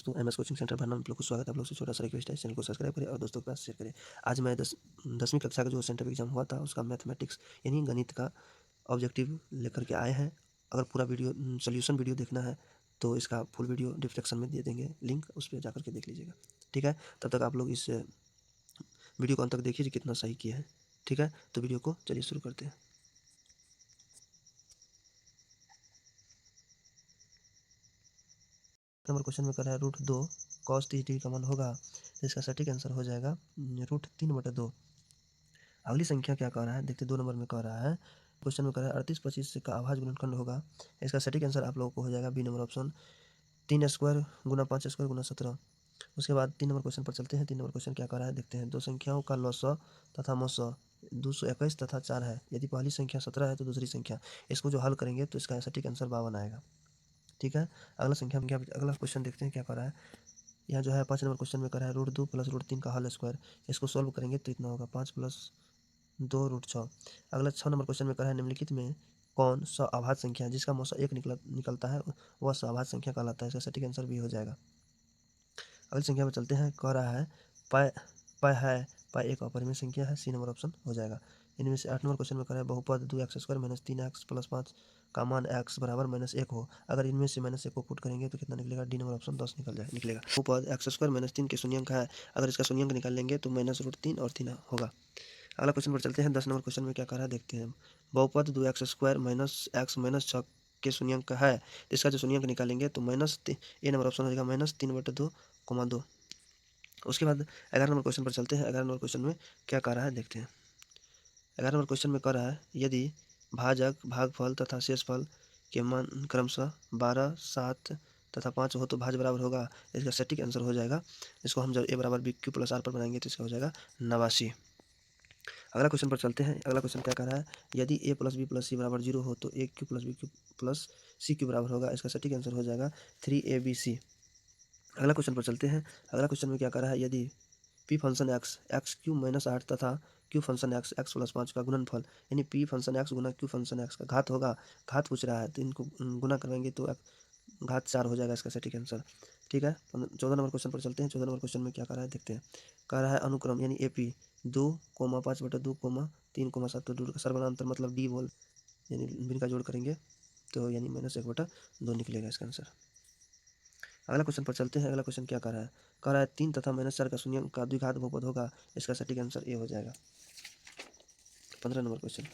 दोस्तों, MS coaching centre भरना आप लोग को स्वागत है। आप लोग से छोटा सा रिक्वेस्ट है, चैनल को सब्सक्राइब करें और दोस्तों के पास शेयर करें। आज मैं 10वीं कक्षा का जो सेंटर एग्जाम हुआ था उसका मैथमेटिक्स यानी गणित का ऑब्जेक्टिव लेकर के आए हैं। अगर पूरा वीडियो सोल्यूशन वीडियो देखना है तो इसका फुल वीडियो डिस्क्रिप्शन में दे देंगे लिंक, उस पर जाकर के देख लीजिएगा। ठीक है, तब तक आप लोग इस वीडियो को अंत तक देखिए कितना सही किया है। ठीक है, तो वीडियो को चलिए शुरू करते हैं। नंबर क्वेश्चन में कर रहा है √2 cos 30 का मान होगा, तो इसका सटीक आंसर हो जाएगा √3/2। अगली संख्या क्या कह रहा है देखते, 2 नंबर में कह रहा है, क्वेश्चन में कह रहा है 38/25 का अभाज्य गुणनखंड होगा। इसका सटीक आंसर आप लोगों को हो जाएगा बी नंबर ऑप्शन 3² गुना 5² गुना 17। उसके बाद 3 नंबर क्वेश्चन पर चलते हैं। 3 नंबर क्वेश्चन क्या कह रहा है देखते हैं, दो संख्याओं का लॉसा तथा मौसा 221 तथा 4 है। यदि पहली संख्या 17 है तो दूसरी संख्या, इसको जो हल करेंगे तो इसका सटीक आंसर 52 आएगा। ठीक है, अगला क्वेश्चन देखते हैं क्या कर रहा है। यहाँ जो है 5 नंबर क्वेश्चन में कर रहा है √2 + √3 का होल स्क्वायर। इसको सॉल्व करेंगे तो इतना होगा 5 + 2 √6। अगला 6 नंबर क्वेश्चन में कर रहा है निम्नलिखित में कौन सा अभाज्य संख्या जिसका मौसा 1 निकलता है वह अभाज्य संख्या कहलाता है। इसका सटीक आंसर भी हो जाएगा। अगली संख्या में चलते हैं, कह रहा है पाई पाई है पाई एक अपरिमेय संख्या है, सी नंबर ऑप्शन हो जाएगा। इनमें से 8 नंबर क्वेश्चन में कर रहा है बहुपद 2x² - 3x + 5 का मान x बराबर -1 हो। अगर इनमें से -1 को पुट करेंगे तो कितना निकलेगा, डी नंबर ऑप्शन 10 निकलेगा। बहुपद x² - 3 के शून्यंक है, अगर इसका शून्यंक निकाल लेंगे तो -√3 और 3 होगा। अगला क्वेश्चन पर चलते हैं। 10 नंबर क्वेश्चन में क्या कह रहा है देखते हैं, बहुपद 2x² - x - 6 के शून्यंक है, तो इसका जो शून्यंक निकालेंगे तो ए नंबर ऑप्शन हो जाएगा -3/2, 2। उसके बाद 11 नंबर क्वेश्चन पर चलते हैं। 11 नंबर क्वेश्चन में क्या कह रहा है देखते हैं। 11 नंबर क्वेश्चन में कह रहा है यदि भाजक, भागफल तथा शेषफल के मान क्रमशः 12, 7 तथा 5 हो तो भाज्य बराबर होगा। इसका सटीक आंसर हो जाएगा, इसको हम जब a बराबर BQ + R पर बनाएंगे तो इसका हो जाएगा 89। अगला क्वेश्चन पर चलते हैं। अगला क्वेश्चन क्या कह रहा है, यदि a + b + c बराबर 0 हो तो AQ + BQ + CQ बराबर होगा। इसका सटीक आंसर हो जाएगा 3ABC। अगला क्वेश्चन पर चलते हैं। अगला क्वेश्चन में क्या कर रहा है, यदि p फंक्शन x³ - 8 तथा q फंक्शन x + 5 का गुणनफल यानी p फंक्शन x गुना q फंक्शन x का घात होगा। घात पूछ रहा है तो इनको गुना करवाएंगे तो घात 4 हो जाएगा इसका सटीक आंसर। ठीक है, 14 नंबर क्वेश्चन पर चलते हैं। 14 नंबर क्वेश्चन में क्या कर रहा है देखते हैं। कह रहा है अनुक्रम यानी AP 2, 5/2, 3, 7/2 का सर्वनांतर मतलब d बोल यानी इनका जोड़ करेंगे तो यानी -1/2 निकलेगा इसका आंसर। अगला क्वेश्चन पर चलते हैं। अगला क्वेश्चन क्या कर रहा है, कह रहा है 3 तथा -4 का शून्यंक का द्विघात बहुपद होगा। इसका सटीक आंसर ए हो जाएगा। 15 नंबर क्वेश्चन।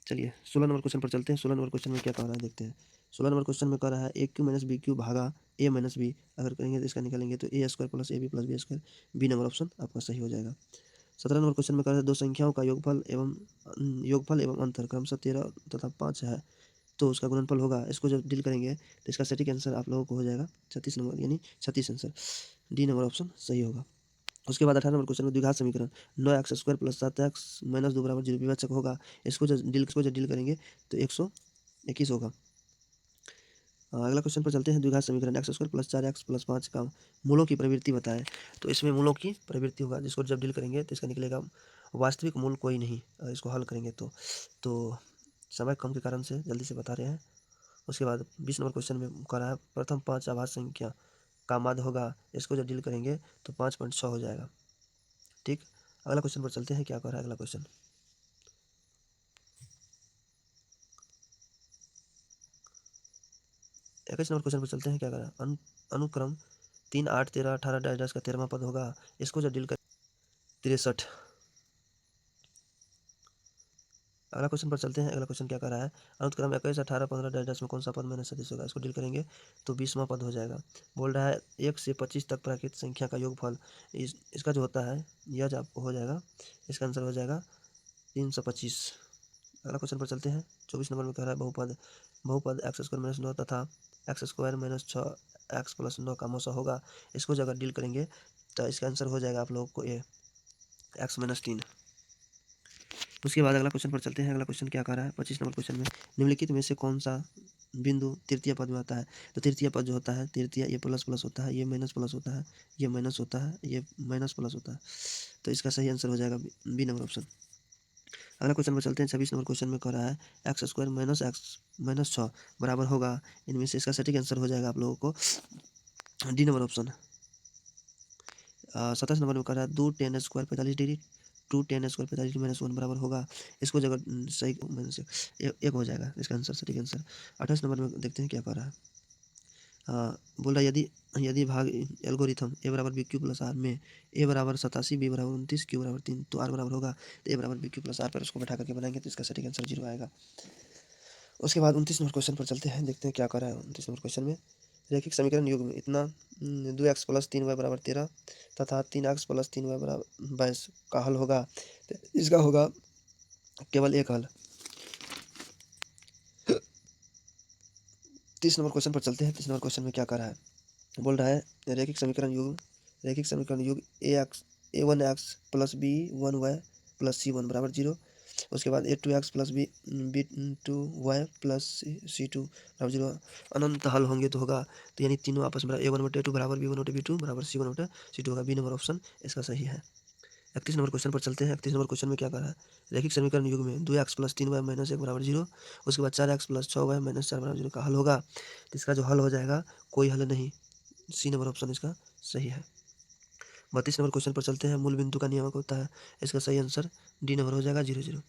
चलिए 16 नंबर क्वेश्चन पर चलते हैं। 16 नंबर क्वेश्चन में क्या कह रहा है देखते हैं। 16 नंबर क्वेश्चन में कह रहा है AQ - BQ भागा a - b, अगर करेंगे तो इसका निकालेंगे तो a² + AB + b², B number option आपका सही हो जाएगा। 17 नंबर क्वेश्चन में कह रहा है दो संख्याओं का योगफल एवं अंतर क्रमशः 13 तथा 5 है, तो उसका गुणनफल होगा। इसको जब डील करेंगे तो इसका सटीक आंसर आप लोगों को हो जाएगा 36 नंबर यानी 36 आंसर, डी नंबर ऑप्शन सही होगा। उसके बाद 18 नंबर क्वेश्चन में द्विघात समीकरण 9x² + 7x - 2 = 0 विभाजक होगा। इसको जब डील करेंगे तो 121 होगा। अगला क्वेश्चन पर चलते हैं। द्विघात समीकरण x² + 4x + 5 का मूलों की प्रवृत्ति बताएं, तो इसमें मूलों की प्रवृत्ति होगा, जिसको जब डील करेंगे तो इसका निकलेगा वास्तविक मूल कोई नहीं। इसको हल करेंगे तो समय कम के कारण से जल्दी से बता रहे हैं। उसके बाद 20 नंबर क्वेश्चन में कह रहा है प्रथम 5 अभाज्य संख्या का माध्य होगा। इसको जब डील करेंगे तो 5.6 हो जाएगा। ठीक, अगला क्वेश्चन पर चलते हैं। क्या कह रहा है अगला क्वेश्चन, 21 नंबर क्वेश्चन पर चलते हैं। क्या कह रहा है अनुक्रम 3, 8, 13, 18 डैश का 13वां पद होगा। इसको जब डील कर 63। अगला क्वेश्चन पर चलते हैं। अगला क्वेश्चन क्या कर रहा है, अनुक्रम 21, 18, 15 डैश में कौन सा पद सदिश होगा। इसको डील करेंगे तो 20वां पद हो जाएगा। बोल रहा है 1 से 25 तक प्राकृत संख्या का योगफल, इसका जो होता है यह जो आपको हो जाएगा, इसका आंसर हो जाएगा 325। अगला क्वेश्चन पर चलते हैं। 24 नंबर में कह रहा है बहुपद x² - 9 तथा x² - 6x + 9 का मौसा होगा। इसको जब डील करेंगे तो इसका आंसर हो जाएगा आप लोगों को ए x - 3। उसके बाद अगला क्वेश्चन पर चलते हैं। अगला क्वेश्चन क्या कह रहा है, 25 नंबर क्वेश्चन में निम्नलिखित में से कौन सा बिंदु तृतीय पद में आता है। तो तृतीय पद जो होता है, तृतीय ये प्लस प्लस होता है, ये माइनस प्लस होता है, ये माइनस होता है, ये माइनस प्लस होता है, तो इसका सही आंसर हो जाएगा बी नंबर ऑप्शन। अगला क्वेश्चन पर चलते हैं। 26 नंबर क्वेश्चन में कह रहा है x square minus x minus 6 बराबर होगा, इनमें से इसका सटीक आंसर हो जाएगा आप लोगों को डी नंबर ऑप्शन। 27 नंबर में कह रहा है 2 tan square 45 degree 2 tan square 45 degree minus 1 बराबर होगा, इसको जगह सही माइनस एक हो जाएगा इसका आंसर, सटीक आंसर। 28 नंबर में देखते हैं क्या कह रहा है। बोल रहा है यदि यदि भाग एल्गोरिथम ए बराबर बी क्यू प्लस आर में ए बराबर 87 बी बराबर 29 क्यू बराबर 3 तो आर बराबर होगा, तो ए बराबर बी क्यू प्लस आर पर उसको बैठा करके बनाएंगे तो इसका सटीक आंसर 0 आएगा। उसके बाद 29 नंबर क्वेश्चन पर चलते हैं, देखते हैं क्या कर रहा है 29 नंबर क्वेश्चन में। रैखिक समीकरण युग में इतना 2x प्लस 3y बराबर 13 तथा 3x प्लस 3y बराबर 22 का हल होगा, तो इसका होगा केवल एक हल। 30 नंबर क्वेश्चन पर चलते हैं। 30 नंबर क्वेश्चन में क्या कर रहा है, बोल रहा है रैखिक समीकरण युग a1x plus b1y plus c1 बराबर 0। उसके बाद a2x plus b2y plus c2 बराबर 0 अनंत हल होंगे तो होगा, तो यानी तीनों आपस में a1/2 बराबर b1/b2 बराबर c1/c2 होगा, बी नंबर ऑप्शन इसका सही है। 31 नंबर क्वेश्चन पर चलते हैं। 31 नंबर क्वेश्चन में क्या कर रहा है, रैखिक समीकरण युग में 2x प्लस 3y माइनस 1 बराबर 0, उसके बाद 4x प्लस 6y माइनस 4 बराबर 0 का हल होगा, तो इसका जो हल हो जाएगा कोई हल नहीं, सी नंबर ऑप्शन इसका सही है। 32 नंबर क्वेश्चन पर चलते हैं। मूल बिंदु का नियामक होता है, इसका सही आंसर डी नंबर हो जाएगा 0 0।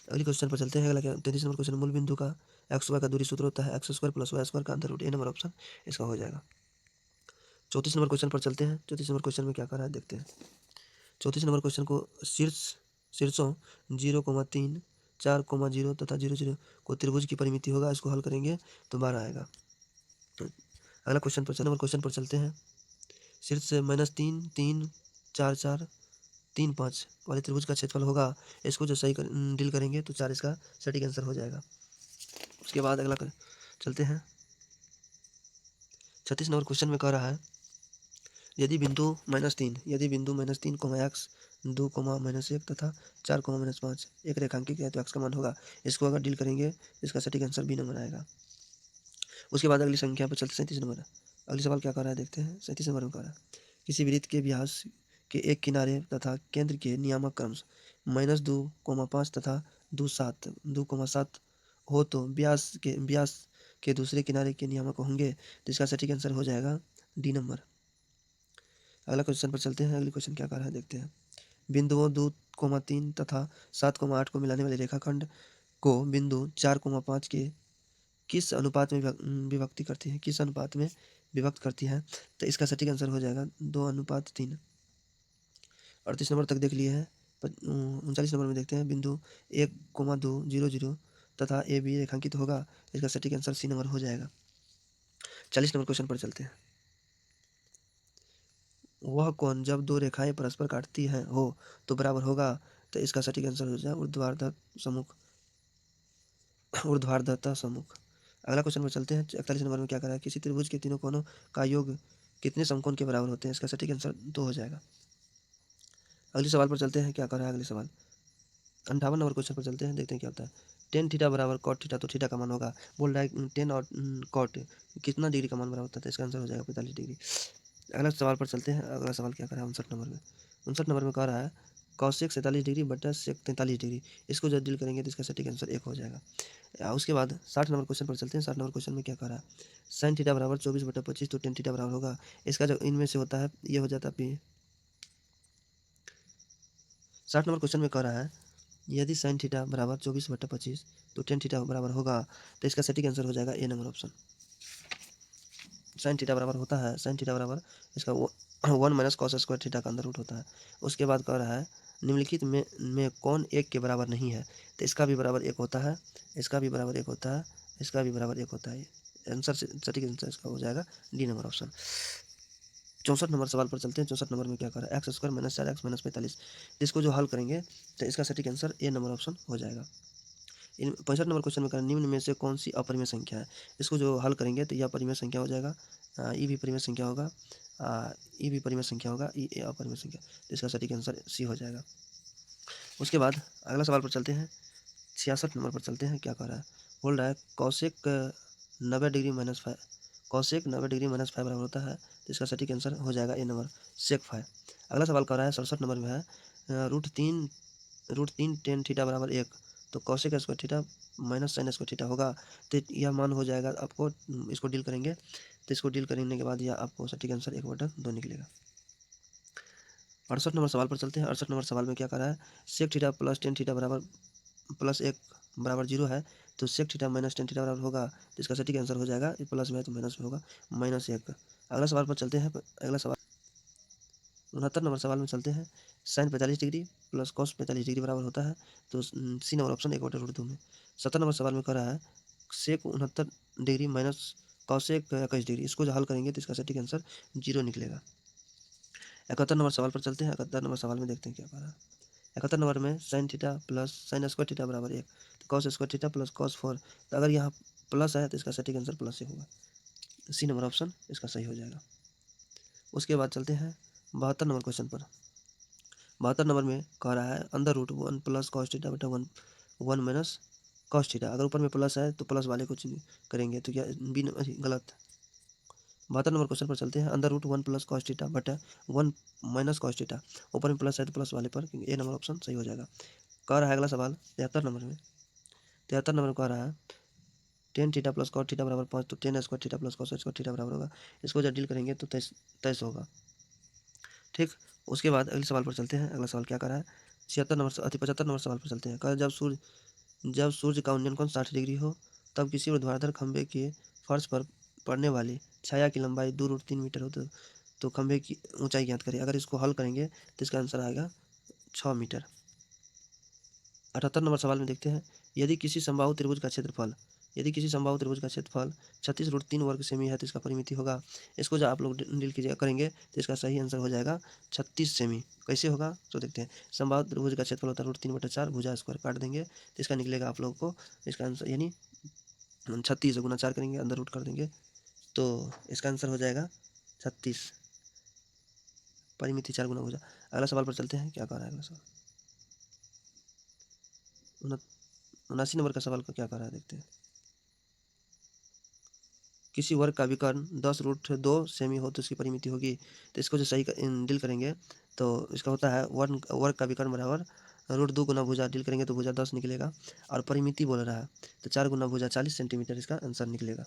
अगले क्वेश्चन पर चलते हैं। अगला क्या 33 नंबर क्वेश्चन, मूल बिंदु का एक्स वाई का दूरी सूत्र होता है x square plus y square का अंदर रूट, ए नंबर ऑप्शन इसका हो जाएगा। 34 नंबर क्वेश्चन पर चलते हैं। 34 नंबर क्वेश्चन में क्या कर रहा है देखते हैं। 34 नंबर क्वेश्चन को शीर्षों 0,3 4,0 तथा 0 0 को त्रिभुज की परिमिति होगा, इसको हल करेंगे तो 12 आएगा। तो अगला क्वेश्चन पर नंबर क्वेश्चन पर चलते हैं। शीर्ष -3 3 4 4 3 5 वाले त्रिभुज का क्षेत्रफल होगा, इसको जो सही डील करेंगे तो 4 इसका सटीक आंसर हो जाएगा। उसके बाद अगला चलते हैं। 36 नंबर क्वेश्चन में कह रहा है यदि बिंदु -3 x 2 -1 तथा 4 -5 एक रेखांकित है तो x का मान होगा, इसको अगर डील करेंगे तो इसका सटीक आंसर बी नंबर आएगा। उसके बाद अगली संख्या पर चलते 37 नंबर। अगली सवाल क्या कर रहा है देखते हैं। 37 नंबर में कह रहा है किसी वृत्त के व्यास के एक किनारे तथा केंद्र के नियामक क्रम -2,5 तथा 2,7 हो तो व्यास के दूसरे किनारे के नियामक होंगे, तो इसका सटीक आंसर हो जाएगा डी नंबर। अगला क्वेश्चन पर चलते हैं। अगली क्वेश्चन क्या कर रहा है देखते हैं। बिंदुओं 2,3 तथा 7,8 को मिलाने वाले रेखाखंड को बिंदु 4,5 के किस अनुपात में विभक्त करती है, तो इसका सटीक आंसर हो जाएगा 2:3। 38 नंबर तक देख लिए हैं। 39 नंबर में देखते हैं। बिंदु 1,2 0 0 तथा ए बी रेखांकित होगा, इसका सटीक आंसर सी नंबर हो जाएगा। 40 नंबर क्वेश्चन पर चलते हैं। वह कोण जब दो रेखाएं परस्पर काटती हैं हो तो बराबर होगा, तो इसका सटीक आंसर हो जाएगा ऊर्ध्वाधरता सम्मुख। अगला क्वेश्चन पर चलते हैं। 41 नंबर में क्या करा है, किसी त्रिभुज के तीनों कोणों का योग कितने समकोण के बराबर होते हैं, इसका सटीक आंसर 2 हो जाएगा। अगले सवाल पर चलते हैं। क्या कर रहा है अगले सवाल 58 नंबर क्वेश्चन पर चलते हैं, देखते हैं क्या होता है। टेन थीटा बराबर कॉट थीटा, तो थीटा का मान होगा, बोल रहा है टेन और कॉट कितना डिग्री का मान बराबर होता है, तो इसका आंसर हो जाएगा 45 डिग्री। अगला सवाल पर चलते हैं। अगला सवाल क्या कर रहा है 59 नंबर में। 59 नंबर में कह रहा है कौशिक 47 डिग्री बटा सेक 43 डिग्री, इसको जब डील करेंगे तो इसका सटीक आंसर 1 हो जाएगा। उसके बाद 60 नंबर क्वेश्चन पर चलते हैं। 60 नंबर क्वेश्चन में क्या कह रहा है, साइन थीटा बराबर 24/25 तो टेन थीटा बराबर होगा, इसका जो इनमें से होता है ये हो जाता है 60 नंबर क्वेश्चन में कह रहा है यदि साइन थीटा बराबर 24/25 तो टेन थीटा बराबर होगा, तो इसका सटीक आंसर हो जाएगा ए नंबर ऑप्शन। साइन थीटा बराबर होता है, साइन थीटा बराबर इसका 1 माइनस कॉस स्क्वायर थीटा का अंदर रूट होता है। उसके बाद कह रहा है निम्नलिखित में कौन एक के बराबर नहीं है, तो इसका भी बराबर 1 होता है, इसका भी बराबर 1 होता है, इसका भी बराबर 1 होता है। आंसर सटीक आंसर इसका हो जाएगा डी नंबर ऑप्शन। 64 नंबर सवाल पर चलते हैं। 64 नंबर में क्या कर रहा है, x square minus 4x minus 45, इसको जो हल करेंगे तो इसका सटीक आंसर ए नंबर ऑप्शन हो जाएगा। 65 नंबर क्वेश्चन में करें निम्न में से कौन सी अपरिमेय संख्या है, इसको जो हल करेंगे तो यह परिमेय संख्या हो जाएगा, ई भी परिमेय संख्या होगा, ई भी परिमेय संख्या होगा, ई ए अपरिमेय संख्या, तो इसका सटीक आंसर सी हो जाएगा। उसके बाद अगला सवाल पर चलते हैं। 66 नंबर पर चलते हैं। क्या कह रहा है, बोल रहा है Kaushik 90 degree minus 5 Kaushik 90 degree minus 5 बराबर होता है, तो इसका सटीक आंसर हो जाएगा ए नंबर सेक 5। अगला सवाल कह रहा है 67 नंबर में है √3 √3 टेन थीटा बराबर 1, तो cosec square theta minus sine square theta होगा। तो यह मान हो जाएगा आपको, इसको डील करेंगे तो इसको डील करने के बाद यह आपको सटीक आंसर 1/2 निकलेगा। 68 नंबर सवाल पर चलते हैं। 68 नंबर सवाल में क्या कर रहा है, sec theta plus tan theta बराबर प्लस 1 बराबर 0 है, तो sec theta minus tan theta बराबर होगा, तो इसका सटीक आंसर हो जाएगा, ये प्लस में है तो माइनस में होगा, -1। अगला सवाल पर चलते हैं। अगला सवाल 69 नंबर सवाल में चलते हैं। Sine 45 degree plus cos 45 degree बराबर होता है, तो सी नंबर ऑप्शन 1/2 में। 70 नंबर सवाल में कह रहा है सेक 69 डिग्री माइनस कॉसेक 21 डिग्री, इसको जो हल करेंगे तो इसका सटीक आंसर 0 निकलेगा। 71 नंबर सवाल पर चलते हैं। 71 नंबर सवाल में देखते हैं क्या कह रहा है। 71 नंबर में sine theta plus sine square theta बराबर 1, तो cos square theta plus cos 4, तो अगर यहाँ प्लस है तो इसका सटीक आंसर प्लस ही होगा, सी नंबर ऑप्शन इसका सही हो जाएगा। उसके बाद चलते हैं 72 नंबर क्वेश्चन पर। 72 नंबर में कह रहा है √1 प्लस कॉस थीटा बटा 1 माइनस कॉस थीटा, अगर ऊपर में प्लस है तो प्लस वाले को करेंगे, तो क्या बी गलत। 72 नंबर क्वेश्चन पर चलते हैं। √1 प्लस कॉस थीटा बटा 1 माइनस कॉस थीटा, ऊपर में प्लस है तो प्लस वाले पर, ए नंबर ऑप्शन सही हो जाएगा। कह रहा है अगला सवाल 73 नंबर में। 73 नंबर कह रहा है tan theta plus cot theta बराबर 5, तो tan square theta plus cos square theta बराबर होगा, इसको जब डील करेंगे तो 23 होगा। ठीक, उसके बाद अगले सवाल पर चलते हैं। अगला सवाल क्या कर रहा है, 75 नंबर सवाल पर चलते हैं। कहा जब सूर्य का उन्नयन कोण 60 डिग्री हो, तब किसी ऊर्ध्वाधर खंभे के फर्श पर पड़ने वाली छाया की लंबाई 2√3 मीटर हो, तो खंभे की ऊंचाई ज्ञात करिए। अगर इसको हल करेंगे तो इसका आंसर आएगा 6 मीटर। 78 नंबर सवाल में देखते हैं, यदि किसी समबाहु त्रिभुज का क्षेत्रफल 36√3 वर्ग सेमी है, तो इसका परिमिति होगा। इसको जब आप लोग डील कीजिएगा करेंगे तो इसका सही आंसर हो जाएगा 36 सेमी। कैसे होगा तो देखते हैं। समबाहु त्रिभुज का क्षेत्रफल होता है √3/4, भुजा स्क्वायर काट देंगे तो इसका निकलेगा आप लोगों को इसका आंसर, यानी 36 गुना 4 करेंगे, अंदर रूट कर देंगे, तो इसका आंसर हो जाएगा 36, परिमिति 4 गुना भुजा। अगला सवाल पर चलते हैं, क्या कह रहा है अगला सवाल। 79 नंबर का सवाल को क्या कह रहा है देखते हैं। किसी वर्ग का विकर्ण 10√2 सेमी हो तो इसकी परिमिति होगी, तो इसको जो सही डील करेंगे तो इसका होता है वर्ग का विकर्ण बराबर √2 गुना भुजा, डील करेंगे तो भुजा 10 निकलेगा, और परिमिति बोल रहा है तो 4 गुना भुजा 40 सेंटीमीटर इसका आंसर निकलेगा।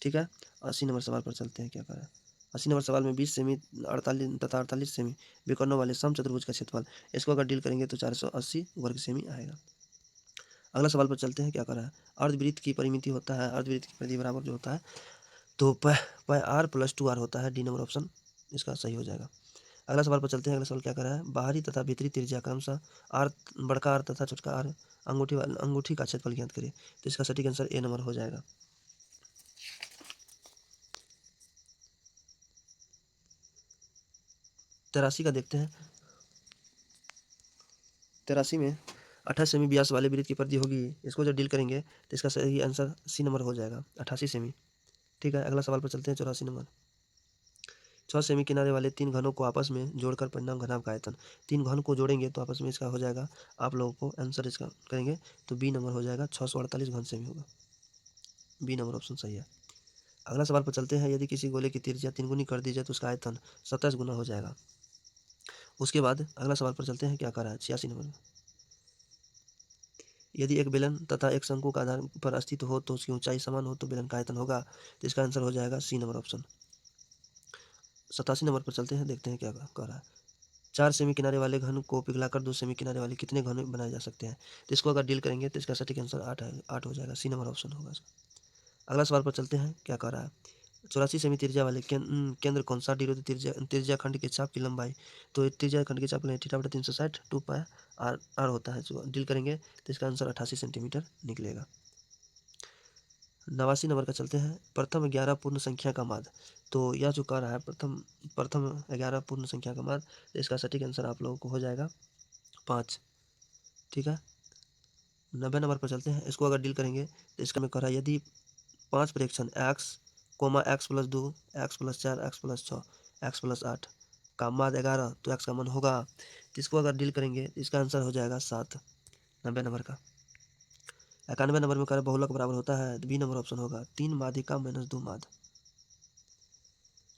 ठीक है, 80 नंबर सवाल पर चलते हैं, क्या कह रहा है। 80 नंबर सवाल में 20 सेमी 48 तथा 48 सेमी विकर्णों वाले समचतुर्भुज का क्षेत्रफल, इसको अगर डील करेंगे तो 480 वर्ग सेमी आएगा। अगला सवाल पर चलते हैं, क्या कर रहा है। अर्धवृत्त की परिमिति होता है, अर्धवृत्त की परिधि बराबर जो होता है तो पाई r + 2r होता है, डी नंबर ऑप्शन इसका सही हो जाएगा। अगला सवाल पर चलते हैं। अगला सवाल क्या कर रहा है, बाहरी तथा भीतरी त्रिज्या क्रमशः r बड़का r तथा छोटका r अंगूठी का क्षेत्रफल ज्ञात करिए, तो इसका सटीक आंसर ए नंबर हो जाएगा। तेरासी का देखते हैं। 83 में 28 सेमी व्यास वाले वृत्त की परिधि होगी, इसको जब डील करेंगे तो इसका सही आंसर सी नंबर हो जाएगा, 88 सेमी। ठीक है, अगला सवाल पर चलते हैं। 84 नंबर, 6 सेमी किनारे वाले 3 घनों को आपस में जोड़कर परिणाम घनाभ का आयतन, 3 घन को जोड़ेंगे तो आपस में इसका हो जाएगा, आप लोगों को आंसर इसका करेंगे तो बी नंबर हो जाएगा, 648 घन सेमी होगा, बी नंबर ऑप्शन सही है। अगला सवाल पर चलते हैं। यदि किसी गोले की त्रिज्या 3 गुनी कर दी जाए तो उसका आयतन 27 गुना हो जाएगा। उसके बाद अगला सवाल पर चलते हैं, क्या कर रहा है। 86 नंबर में, यदि एक बेलन तथा एक शंकु का आधार पर अस्तित्व हो तो उसकी ऊंचाई समान हो तो बेलन का आयतन होगा, तो इसका आंसर हो जाएगा सी नंबर ऑप्शन। 87 नंबर पर चलते हैं, देखते हैं क्या कह रहा है। 4 सेमी किनारे वाले घन को पिघलाकर 2 सेमी किनारे वाले कितने घन बनाए जा सकते हैं, तो इसको अगर डील करेंगे तो इसका सटीक आंसर 8 हो जाएगा, सी नंबर ऑप्शन होगा इसका। अगला सवाल पर चलते हैं, क्या कह रहा है। 84 सेमी त्रिज्या वाले केंद्र कौन सा विरोधी त्रिज्या खंड के चाप की लंबाई, तो त्रिज्या खंड के चाप की लंबाई θ/360 2 पाई r होता है, जो डील करेंगे तो इसका आंसर 88 सेंटीमीटर निकलेगा। 89 नंबर का चलते हैं। प्रथम 11 पूर्ण संख्या का माध्य, तो यह जो कह रहा है प्रथम 11 पूर्ण संख्या का माध्य, तो इसका सटीक आंसर आप लोगों को हो जाएगा 5। ठीक है, 90 नंबर पर चलते हैं। इसको अगर डील करेंगे तो इसका में कह रहा है, यदि 5 प्रेक्षण x, x+2, x+4, x+6, x+8 का माध्य 11, तो x का मान होगा, तो इसको अगर डील करेंगे तो इसका आंसर हो जाएगा 7, 90 नंबर का। 91 नंबर में कह रहा है बहुलक बराबर होता है, तो बी नंबर ऑप्शन होगा, 3 माध्यिका -2 माध्य।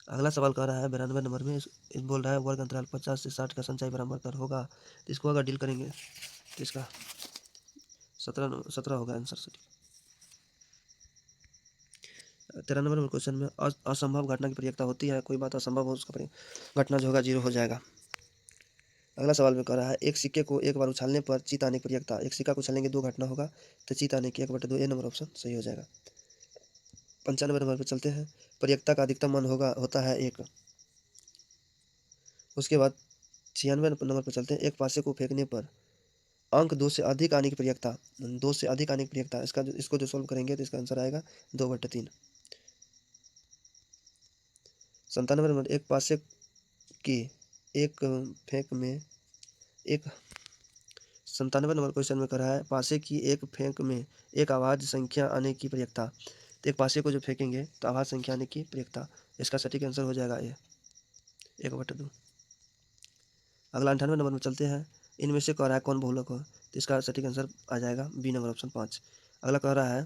अगला सवाल कह रहा है 92 नंबर में, बोल रहा है वर्ग अंतराल 50 से 60 का संचय बराबर कर होगा, तो इसको अगर डील करेंगे तो इसका 17 होगा आंसर सटीक। 13 नंबर में क्वेश्चन में असंभव घटना की प्रयेकता होती है, कोई बात असंभव हो उसका घटना जो होगा 0 हो जाएगा। अगला सवाल में कह रहा है एक सिक्के को एक बार उछालने पर जीत आने की प्रयेकता, एक सिक्का को उछालेंगे 2 घटना होगा, तो जीत आने की 1/2, ए नंबर ऑप्शन सही हो जाएगा। 95 नंबर पर चलते हैं, प्रयेकता का अधिकतम मान होता है 1। उसके बाद 96 नंबर पर चलते हैं, एक पासे को फेंकने पर अंक 2 से अधिक आने की प्रयेकता, 2 से अधिक आने की प्रयेकता, इसको जो सोल्व करेंगे तो इसका आंसर आएगा 2/3। 97 नंबर एक पासे की एक फेंक में एक 97 नंबर क्वेश्चन में कह रहा है पासे की एक फेंक में एक आवाज़ संख्या आने की प्रयेकता, तो एक पासे को जो फेंकेंगे तो आवाज़ संख्या आने की प्रयेकता, इसका सटीक आंसर हो जाएगा ए 1/2। अगला 98 नंबर में चलते हैं, इनमें से कह रहा है कौन बहुलक हो, तो इसका सटीक आंसर आ जाएगा बी नंबर ऑप्शन 5। अगला कह रहा है